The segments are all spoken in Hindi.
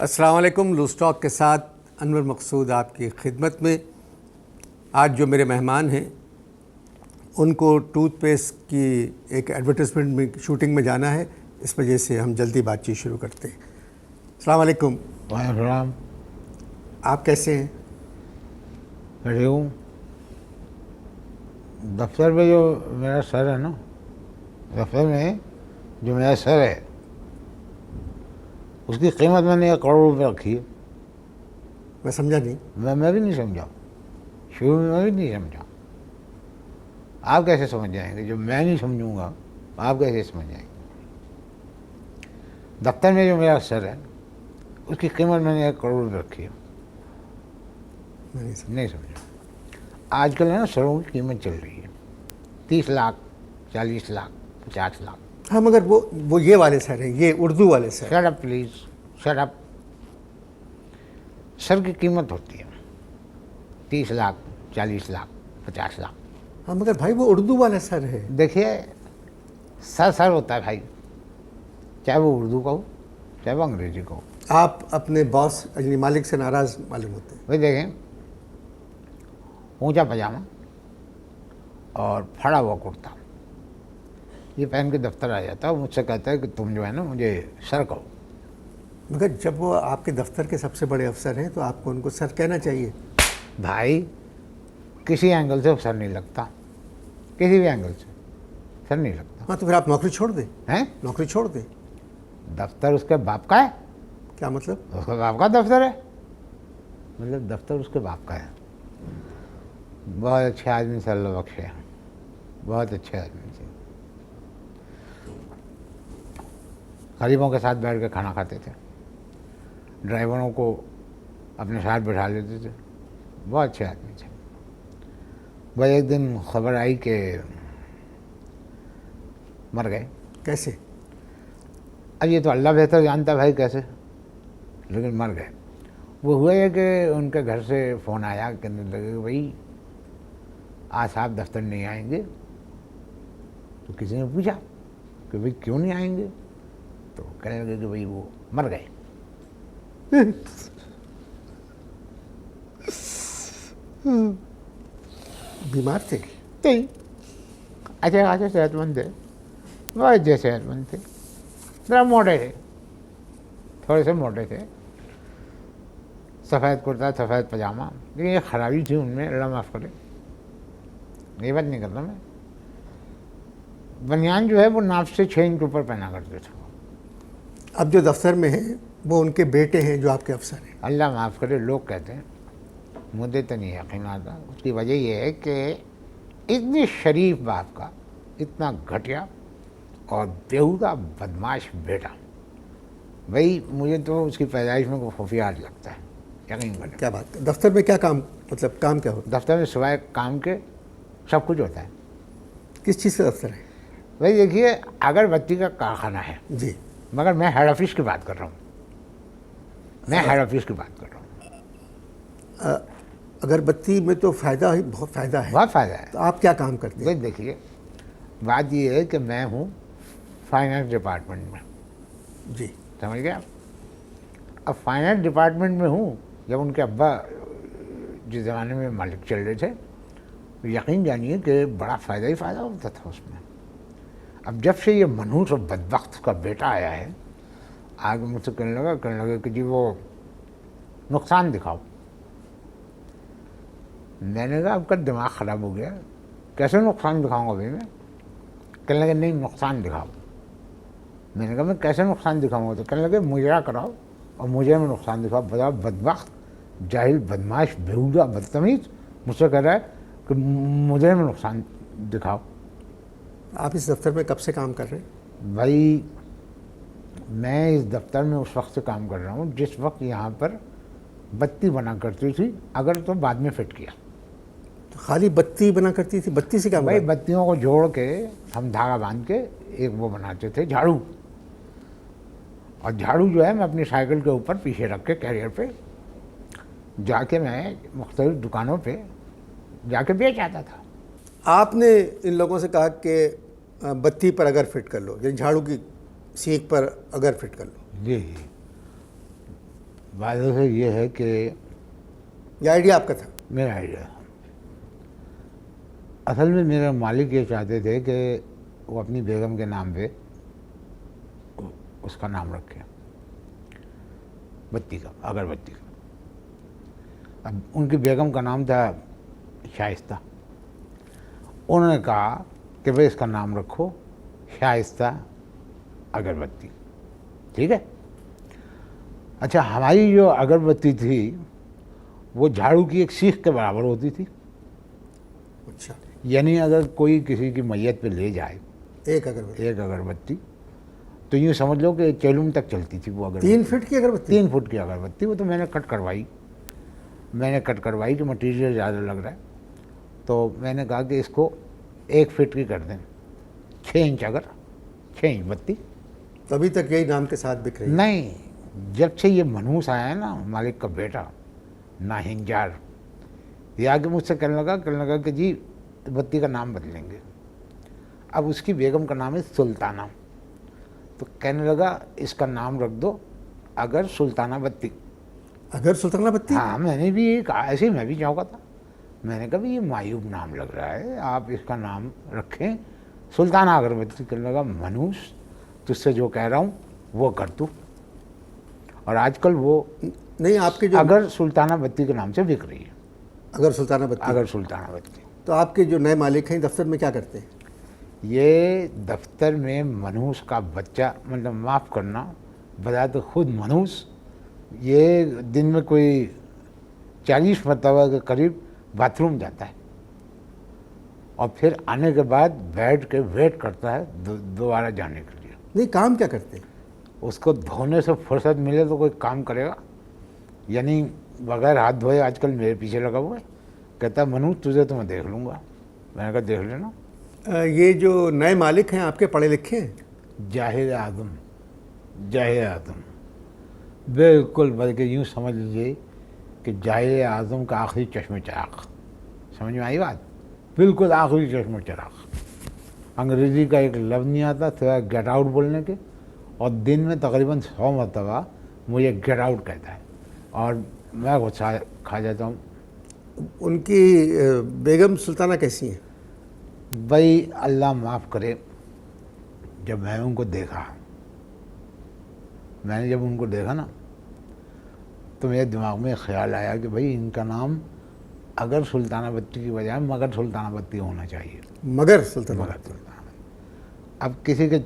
अस्सलाम वालेकुम। लूज़ टॉक के साथ अनवर मकसूद आपकी खिदमत में। आज जो मेरे मेहमान हैं उनको टूथपेस्ट की एक एडवर्टाइजमेंट में शूटिंग में जाना है, इस वजह से हम जल्दी बातचीत शुरू करते हैं। अस्सलाम वालेकुम। वालेकुम। आप कैसे हैं? बढ़िया हूँ। दफ्तर में जो मेरा सर है ना, दफ्तर में जो मेरा सर है उसकी कीमत मैंने 1 करोड़ रुपये रखी है। मैं समझा नहीं। मैं भी नहीं समझा, शुरू में मैं भी नहीं समझा। आप कैसे समझ जाएंगे? जो मैं नहीं समझूंगा आप कैसे समझ जाएंगे? दफ्तर में जो मेरा सर है उसकी कीमत मैंने 1 करोड़ रुपये रखी है। नहीं समझा। आजकल है ना, सरों की कीमत चल रही है 30 लाख, 40 लाख, 50 लाख। हाँ, मगर वो ये वाले सर हैं, ये उर्दू वाले sir. Shut up please, shut up. Sir की कीमत होती है 30 लाख, 40 लाख, 50 लाख। हाँ, मगर भाई वो उर्दू वाला सर है। देखिए, सर होता है भाई, चाहे वो उर्दू का हो चाहे वो अंग्रेजी का हो। आप अपने बॉस यानी मालिक से नाराज़ मालूम होते हैं। भाई देखें, ऊंचा पजामा और फड़ा हुआ कुर्ता ये पहन के दफ्तर आ जाता है, मुझसे कहता है कि तुम जो है ना मुझे सर कहो। मगर जब वो आपके दफ्तर के सबसे बड़े अफसर हैं तो आपको उनको सर कहना चाहिए। भाई किसी एंगल से सर नहीं लगता, किसी भी एंगल से सर नहीं लगता। हाँ, तो फिर आप नौकरी छोड़ दें। हैं? नौकरी छोड़ दें। दफ्तर उसके बाप का है। क्या मतलब? उसके बाप का दफ्तर है, मतलब दफ्तर उसके बाप का है। बहुत अच्छे आदमी से अल्लाह बख्शे, बहुत अच्छे आदमी थे। गरीबों के साथ बैठ के खाना खाते थे, ड्राइवरों को अपने साथ बैठा लेते थे, बहुत अच्छे आदमी थे। बस एक दिन खबर आई कि मर गए। कैसे? अब ये तो अल्लाह बेहतर जानता है भाई कैसे, लेकिन मर गए। वो हुआ है कि उनके घर से फ़ोन आया, कहने लगे कि भाई आज साहब दफ्तर नहीं आएंगे। तो किसी ने पूछा कि भाई क्यों नहीं आएंगे? तो कहने लगे कि भाई वो मर गए। बीमार थे? नहीं, अच्छे सेहतमंद थे, बहुत अच्छे सेहतमंद थे, जरा मोटे थे, थोड़े से मोटे थे, सफ़ेद कुर्ता सफ़ेद पजामा। लेकिन ये खराबी थी उनमें, अल्लाह माफ़ करे, ये बात नहीं करता मैं। बनियान जो है वो नाप से 6 इंच ऊपर पहना करते थे। अब जो दफ्तर में हैं वो उनके बेटे हैं जो आपके अफसर हैं। अल्लाह माफ़ करे, लोग कहते हैं, मुझे तो नहीं यकीन आता। उसकी वजह यह है कि इतने शरीफ बाप का इतना घटिया और बेहुदा बदमाश बेटा, भाई मुझे तो उसकी पैदाइश में खुफियात लगता है, यकीन करें। क्या बात है? दफ्तर में क्या काम, मतलब काम क्या होता दफ्तर में सिवाय काम के सब कुछ होता है। है? किस चीज़ का दफ्तर है? भाई देखिए, अगरबत्ती का कारखाना है जी। मगर मैं हेड ऑफिस की बात कर रहा हूँ, मैं हेड ऑफिस की बात कर रहा हूँ। अगरबत्ती में तो फ़ायदा ही बहुत फ़ायदा है। बहुत फ़ायदा है। तो आप क्या काम करते हैं? भाई देखिए, बात ये है कि मैं हूँ फाइनेंस डिपार्टमेंट में। जी। समझ गया? अब फाइनेंस डिपार्टमेंट में हूँ, जब उनके अब्बा जिस ज़माने में मालिक चल रहे थे, तो यकीन जानिए कि बड़ा फ़ायदा ही फ़ायदा होता था उसमें। अब जब से ये मनहूस और बदबख्त का बेटा आया है, आगे मुझसे कहने लगा कि जी वो नुकसान दिखाओ। मैंने कहा आपका दिमाग ख़राब हो गया, कैसे नुकसान दिखाऊंगा भाई मैं? कहने लगे नहीं, नुकसान दिखाओ। मैंने कहा मैं कैसे नुकसान दिखाऊंगा? तो कहने लगे मुजरा कराओ और मुजरे में नुकसान दिखाओ। बताओ, बदबख्त, जाहिल, बदमाश, बेहुदा, बदतमीज़ मुझसे कह रहा है कि मुजरे में नुकसान दिखाओ। आप इस दफ्तर में कब से काम कर रहे हैं? भाई मैं इस दफ्तर में उस वक्त से काम कर रहा हूँ जिस वक्त यहाँ पर बत्ती बना करती थी, अगर तो बाद में फिट किया। तो खाली बत्ती बना करती थी? बत्ती से काम भाई करते? बत्तियों को जोड़ के हम धागा बांध के एक वो बनाते थे, झाड़ू। और झाड़ू जो है मैं अपनी साइकिल के ऊपर पीछे रख के कैरियर पे जाके मैं मुख्तलिफ दुकानों पे जाके बेच आता था। आपने इन लोगों से कहा कि बत्ती पर अगर फिट कर लो, यानी झाड़ू की सीख पर अगर फिट कर लो। जी। बात से ये है कि ये आइडिया आपका था? मेरा आइडिया, असल में मेरा मालिक ये चाहते थे कि वो अपनी बेगम के नाम पे उसका नाम रखे, बत्ती का, अगरबत्ती का। अब उनकी बेगम का नाम था शाइस्ता। उन्होंने कहा कि भाई इसका नाम रखो शाइस्ता अगरबत्ती, ठीक है। अच्छा, हमारी जो अगरबत्ती थी वो झाड़ू की एक सीख के बराबर होती थी। अच्छा, यानी अगर कोई किसी की मैयत पे ले जाए एक अगरबत्ती तो यूँ समझ लो कि चैलूम तक चलती थी वो अगरबत्ती। 3 फीट की अगरबत्ती? 3 फुट की अगरबत्ती। वो तो मैंने कट करवाई कि मटीरियल ज़्यादा लग रहा है, तो मैंने कहा कि इसको 1 फीट की कर दें, 6 इंच, अगर 6 इंच बत्ती। तभी तक यही नाम के साथ बिक रही है? नहीं, जब से ये मनहूस आया है ना, मालिक का बेटा नाहिंजार, ये आगे मुझसे कहने लगा कि जी बत्ती का नाम बदलेंगे। अब उसकी बेगम का नाम है सुल्ताना, तो कहने लगा इसका नाम रख दो अगर सुल्ताना बत्ती। अगर सुल्ताना बत्ती? हाँ, मैंने भी कहा, ऐसे ही मैं भी चौंका था। मैंने कहा भाई ये मायूब नाम लग रहा है, आप इसका नाम रखें सुल्ताना अगरबत्ती। कहने लगा मनहूस, तुझसे जो कह रहा हूँ वो कर तू। और आजकल वो नहीं, आपके जो अगर सुल्ताना बत्ती के नाम से बिक रही है। अगर सुल्ताना बत्ती? अगर सुल्ताना बत्ती। तो आपके जो नए मालिक हैं दफ्तर में क्या करते हैं? ये दफ्तर में मनहूस का बच्चा, मतलब माफ़ करना, बता तो खुद मनहूस, ये दिन में कोई 40 मरतबा के करीब बाथरूम जाता है और फिर आने के बाद बैठ के वेट करता है दोबारा जाने के लिए। नहीं, काम क्या करते हैं? उसको धोने से फुर्सत मिले तो कोई काम करेगा, यानी बगैर हाथ धोए आजकल मेरे पीछे लगा हुआ है। कहता मनहूस तुझे तो मैं देख लूँगा। मैंने कहा देख लेना। ये जो नए मालिक हैं आपके पढ़े लिखे हैं? जाहिर आदम, बिल्कुल, बल्कि यूँ समझ लीजिए कि जाहिर आज़म का आखिरी चश्मे चराग। समझ में आई बात? बिल्कुल आखिरी चश्मे चराग। अंग्रेज़ी का एक लफ्ज़ नहीं आता सिवाय गेट आउट बोलने के, और दिन में तकरीबन 100 मरतबा मुझे गेट आउट कहता है और मैं गुस्सा खा जाता हूँ। उनकी बेगम सुल्ताना कैसी हैं? भाई अल्लाह माफ़ करे, जब मैंने जब उनको देखा ना, तो मेरे दिमाग में ख्याल आया कि भाई इनका नाम अगर सुल्ताना बत्ती की बजाय मगर सुल्ताना बत्ती होना चाहिए। मगर सुल्ताना? अब किसी के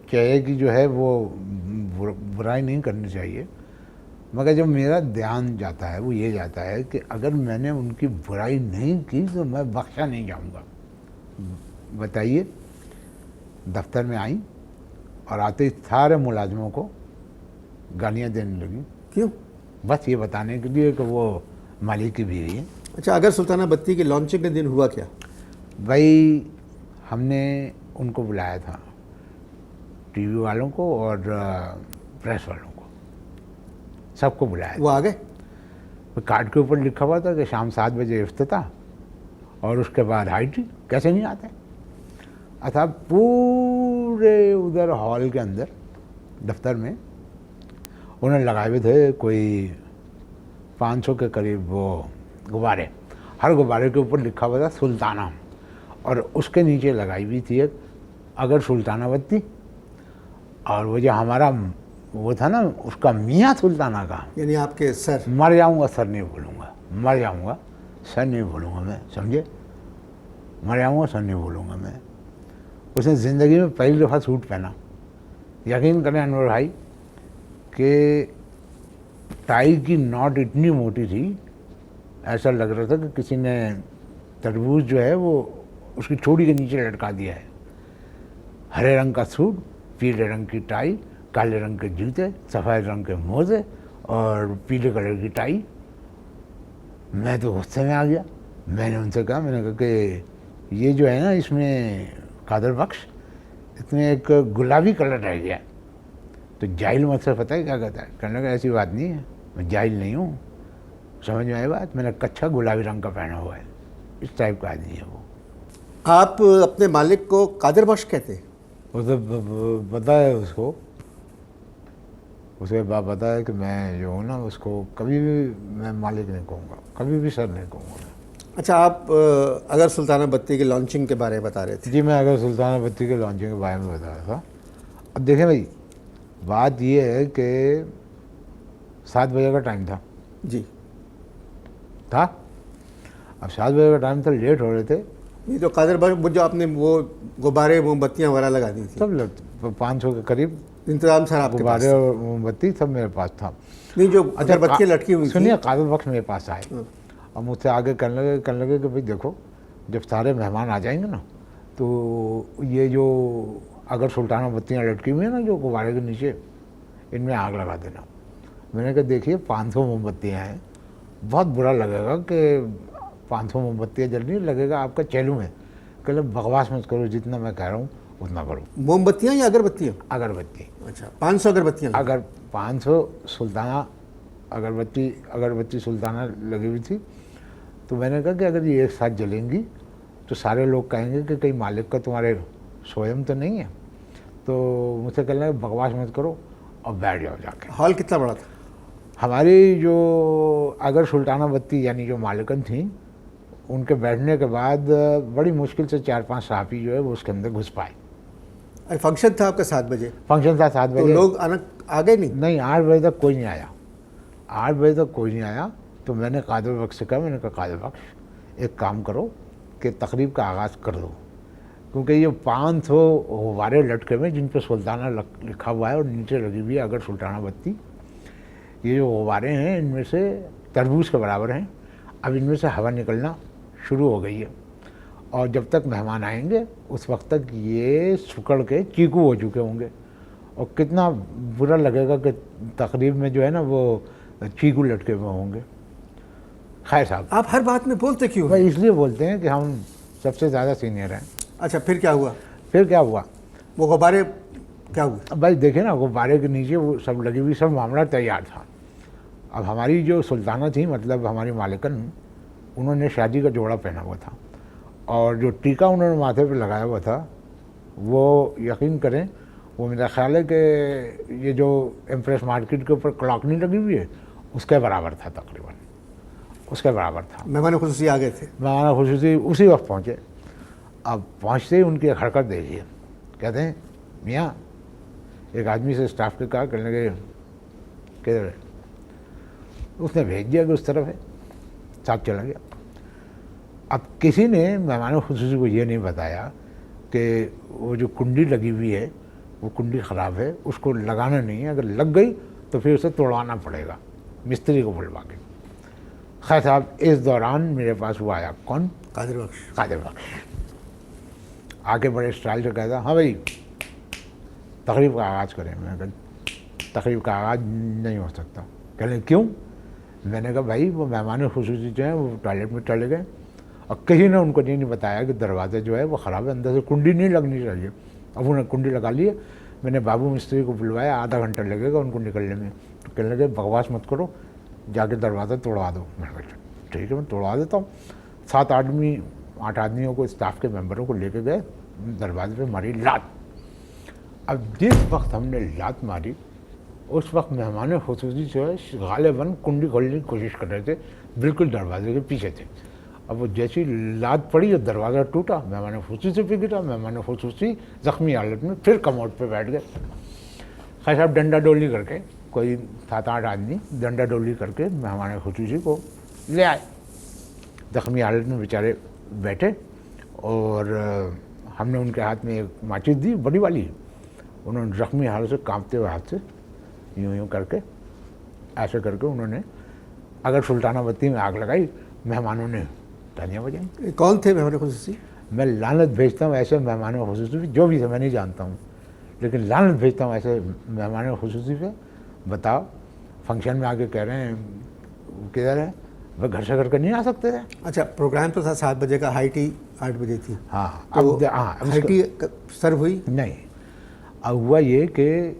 चेहरे की जो है वो बुराई नहीं करनी चाहिए, मगर जब मेरा ध्यान जाता है वो ये जाता है कि अगर मैंने उनकी बुराई नहीं की तो मैं बख्शा नहीं जाऊंगा। बताइए, दफ्तर में आई और आते ही सारे मुलाजिमों को गालियाँ देने लगी। क्यों? बस ये बताने के लिए कि वो मालिक की बीवी है। अच्छा, अगर सुल्ताना बत्ती की लॉन्चिंग के दिन हुआ क्या? भाई हमने उनको बुलाया था, टीवी वालों को और प्रेस वालों को, सबको बुलाया। वो आ गए? कार्ड के ऊपर लिखा हुआ था कि शाम 7 बजे इफ्तिताह और उसके बाद हाई टी। कैसे नहीं आते? अच्छा, पूरे उधर हॉल के अंदर दफ्तर में उन्होंने लगाए हुए थे कोई 500 के करीब वो गुब्बारे। हर गुब्बारे के ऊपर लिखा हुआ था सुल्ताना, और उसके नीचे लगाई हुई थी एक अगर सुल्ताना बत्ती। और वो जो हमारा वो था ना, उसका मियाँ सुल्ताना का, यानी आपके सर? मर जाऊंगा सर नहीं भूलूंगा, मर जाऊंगा सर नहीं भूलूंगा मैं, समझे? मर जाऊंगा सर नहीं भूलूंगा मैं। उसने ज़िंदगी में पहली दफ़ा सूट पहना। यकीन करें अनवर भाई कि टाई की नॉट इतनी मोटी थी, ऐसा लग रहा था कि किसी ने तरबूज जो है वो उसकी चोटी के नीचे लटका दिया है। हरे रंग का सूट, पीले रंग की टाई, काले रंग के जूते, सफ़ेद रंग के मोजे और पीले कलर की टाई। मैं तो गुस्से में आ गया। मैंने उनसे कहा, मैंने कहा कि ये जो है ना, इसमें कादर बख्श, इसमें एक गुलाबी कलर रह गया। तो जाहिल मुझसे पता है क्या कहता है? कहने लगा ऐसी बात नहीं है, मैं जाहिल नहीं हूँ। समझ में आई बात? मैंने कच्छा गुलाबी रंग का पहना हुआ है। इस टाइप का आदमी है वो। आप अपने मालिक को कादिर बख्श कहते हैं? वो तो पता है उसको, उसके बाद बताया कि मैं जो हूँ ना उसको कभी भी मैं मालिक नहीं कहूँगा, कभी भी सर नहीं कहूँगा। अच्छा, आप अगर सुल्ताना बत्ती की लॉन्चिंग के बारे में बता रहे थे। जी, मैं अगर सुल्ताना बत्ती के लॉन्चिंग के बारे में बता रहा था। अब देखें भाई, बात ये है कि 7 बजे का टाइम था। जी। अब 7 बजे का टाइम था, लेट हो रहे थे। नहीं तो कादर भाई, वो जो आपने वो गुब्बारे मोमबत्तियाँ वगैरह लगा दी थी, सब लोग 500 के करीब इंतजाम सर आपके पास गुब्बारे था? और मोमबत्ती सब मेरे पास था। नहीं, जो अगरबत्तियाँ लटकी हुई थी। सुनिए, कादर बख्श मेरे पास आए और मुझसे आगे कहने लगे कि भाई देखो, जब सारे मेहमान आ जाएंगे ना तो ये जो अगर सुल्ताना बत्तियाँ लटकी हुई हैं ना जो गुब्बारे के नीचे, इनमें आग लगा देना। मैंने कहा देखिए 500 मोमबत्तियाँ हैं, बहुत बुरा लगेगा कि 500 मोमबत्तियाँ जल रही, लगेगा आपका चैलू है। कहले बकवास मत करो, जितना मैं कह रहा हूँ उतना करो। मोमबत्तियाँ या अगरबत्तियाँ? अगरबत्ती। अच्छा, 500 अगरबत्तियाँ लगी। अगर 500 सुल्ताना अगरबत्ती सुल्ताना लगी हुई थी, तो मैंने कहा कि अगर ये एक साथ जलेंगी तो सारे लोग कहेंगे कि कहीं मालिक का तुम्हारे स्वयं तो नहीं है। तो मुझसे कहने लगे बकवास मत करो और बैठ जाओ जाके। हॉल कितना बड़ा था? हमारी जो अगर सुल्ताना बत्ती यानी जो मालिकन थी, उनके बैठने के बाद बड़ी मुश्किल से 4-5 सहाफ़ी जो है वो उसके अंदर घुस पाए। फंक्शन था आपका 7 बजे? फंक्शन था 7 तो बजे। लोग आ गए नहीं? 8 बजे तक कोई नहीं आया। 8 बजे तक कोई नहीं आया तो मैंने कादर बख्श से कहा, मैंने कहा कादर बख्श एक काम करो कि तकरीब का आगाज़ कर दो, क्योंकि ये 500 गुब्बारे लटके हुए जिन पर सुल्ताना लिखा हुआ है और नीचे लगी हुई है अगर सुल्ताना बत्ती। ये जो गुब्बारे हैं इनमें से तरबूज के बराबर हैं। अब इनमें से हवा निकलना शुरू हो गई है और जब तक मेहमान आएंगे उस वक्त तक ये सुकड़ के चीकू हो चुके होंगे और कितना बुरा लगेगा कि तकरीब में जो है ना वो चीकू लटके हुए होंगे। खैर साहब, आप हर बात में बोलते क्यों हैं? भाई इसलिए बोलते हैं कि हम सबसे ज़्यादा सीनियर हैं। अच्छा, फिर क्या हुआ? फिर क्या हुआ? वो गुब्बारे क्या हुए? अब भाई देखे ना, गुब्बारे के नीचे वो सब लगी हुई, सब मामला तैयार था। अब हमारी जो सुल्ताना थी, मतलब हमारी मालिकन, उन्होंने शादी का जोड़ा पहना हुआ था और जो टीका उन्होंने माथे पे लगाया हुआ था वो यकीन करें वो मेरा ख्याल है कि ये जो एम्प्रेस मार्केट के ऊपर क्लॉक नहीं लगी हुई है उसके बराबर था, तकरीबन उसके बराबर था। मेहमान खुसूसी आ गए थे? मेहमान खुसूसी उसी वक्त पहुँचे। अब पहुँचते ही उनकी एक हरकत देखिए, कहते हैं मियाँ, एक आदमी से स्टाफ के कहा, कहने लगे किधर है? उसने भेज दिया कि उस तरफ है, साथ चला गया। अब किसी ने मेहमान खुसूसी को ये नहीं बताया कि वो जो कुंडी लगी हुई है वो कुंडी ख़राब है, उसको लगाना नहीं है, अगर लग गई तो फिर उसे तोड़वाना पड़ेगा मिस्त्री को बुलवा के। खैर साहब, इस दौरान मेरे पास वो आया, कौन? कादिर बख्श। कादिर बख्श आके बड़े स्टाइल से कहता, हाँ भाई तकरीब का आगाज़ करें। मैंने कहा तकरीब का आगाज़ नहीं हो सकता। कहने क्यों? मैंने कहा भाई वो मेहमान खुसूसी जो हैं वो टॉयलेट में चले गए और किसी ने उनको नहीं बताया कि दरवाज़ा जो है वो ख़राब है, अंदर से कुंडी नहीं लगनी चाहिए। अब उन्होंने कुंडी लगा ली है। मैंने बाबू मिस्त्री को बुलवाया, आधा घंटा लगेगा उनको निकलने में। तो कहने लगे बकवास मत करो, जाके दरवाज़ा तोड़वा दो। मैंने कहा ठीक है, मैं तोड़वा देता हूँ। 8 आदमियों को, स्टाफ के मेंबरों को लेके गए, दरवाजे पे मारी लात। अब जिस वक्त हमने लात मारी उस वक्त मेहमान खुसूसी जो है गालिबन कुंडी खोलने की कोशिश कर रहे थे, बिल्कुल दरवाजे के पीछे थे। अब वो जैसी लात पड़ी और दरवाज़ा टूटा, मेहमान खुसूसी पे गिरा। मेहमान खुसूसी ज़ख्मी हालत में फिर कमोड पे बैठ गए। खैर साहब, डंडा डोली करके कोई 7-8 आदमी डंडा डोली करके मेहमान खुसूसी को ले आए। ज़ख्मी हालत में बेचारे बैठे और हमने उनके हाथ में एक माचिस दी, बड़ी वाली। उन्होंने ज़ख्मी हालत से, कांपते हुए हाथ से यूँ करके, ऐसे करके उन्होंने अगर सुल्ताना बत्ती में आग लगाई। मेहमानों ने तालियां बजाई। कौन थे मेहमान खुसूसी? मैं लानत भेजता हूँ ऐसे मेहमान खुसूसी, जो भी थे मैं नहीं जानता हूँ, लेकिन लानत भेजता हूँ ऐसे मेहमान खुसूसी पे। बताओ, फंक्शन में आके कह रहे हैं किधर है, वह घर से करके नहीं आ सकते थे। अच्छा, प्रोग्राम तो था 7 बजे का, हाई टी 8 बजे थी। हाँ, तो हाँ, हाई टी सर्व हुई नहीं। अब हुआ ये कि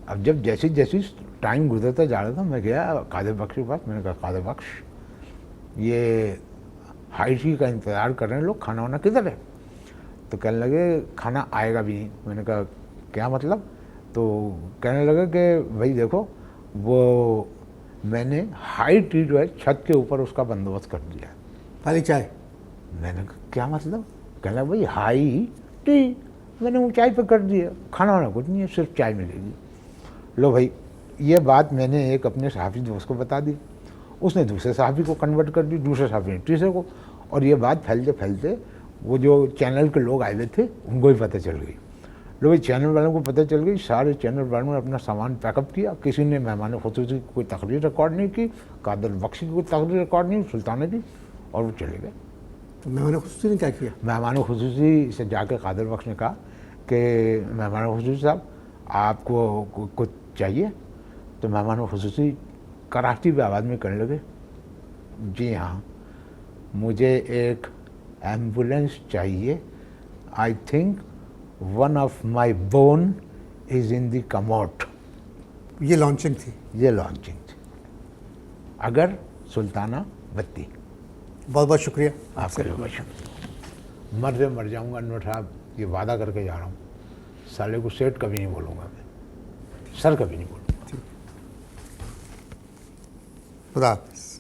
अब जब जैसी जैसी टाइम गुजरता जा रहा था, मैं गया कादिर बख्श के पास। मैंने कहा कादिर बख्श, ये हाई टी का इंतज़ार कर रहे हैं लोग, खाना वाना किधर है? तो कहने लगे खाना आएगा भी नहीं। मैंने कहा क्या मतलब? तो कहने लगा कि भाई देखो वो मैंने हाई टी जो है छत के ऊपर उसका बंदोबस्त कर दिया। खाली चाय? मैंने कहा क्या मतलब? कहने लगा भाई हाई टी मैंने ऊंचाई पर कर दिया, खाना वाना कुछ नहीं है, सिर्फ चाय मिलेगी। लो भाई, ये बात मैंने एक अपने सहाफ़ी दोस्त को बता दी, उसने दूसरे सहाफ़ी को कन्वर्ट कर दी, दूसरे सहाफ़ी ने तीसरे को, और ये बात फैलते फैलते वो जो चैनल के लोग आए हुए थे उनको भी पता चल गई। लो भाई, चैनल वालों को पता चल गई, सारे चैनल वालों ने अपना सामान पैकअप किया, किसी ने मेहमान खुसूसी की कोई तकरीर रिकॉर्ड नहीं की, कादर बख्शी की कोई तकरीर रिकॉर्ड नहीं, सुल्ताना की, और वो चले गए। तो मेहमान खुसूसी ने क्या किया? मेहमान खुसूसी से जाकर कादर बख्श ने कहा कि मेहमान खुसूसी साहब आपको कुछ चाहिए? तो मेहमान खुसूसी कराहती हुए आवाज़ में कहने लगे, जी हाँ, मुझे एक एम्बुलेंस चाहिए। I think one of my bone is in the commode. ये लॉन्चिंग थी? ये लॉन्चिंग थी। अगर सुल्ताना बत्ती। बहुत बहुत शुक्रिया आपका जो शुक्रिया। मर से मर जाऊँगा अनवर साहब, ये वादा करके जा रहा हूँ, साले को सेठ कभी नहीं बोलूँगा मैं, सर कभी नहीं बोलूँगा। खुदा हाफ़िज़।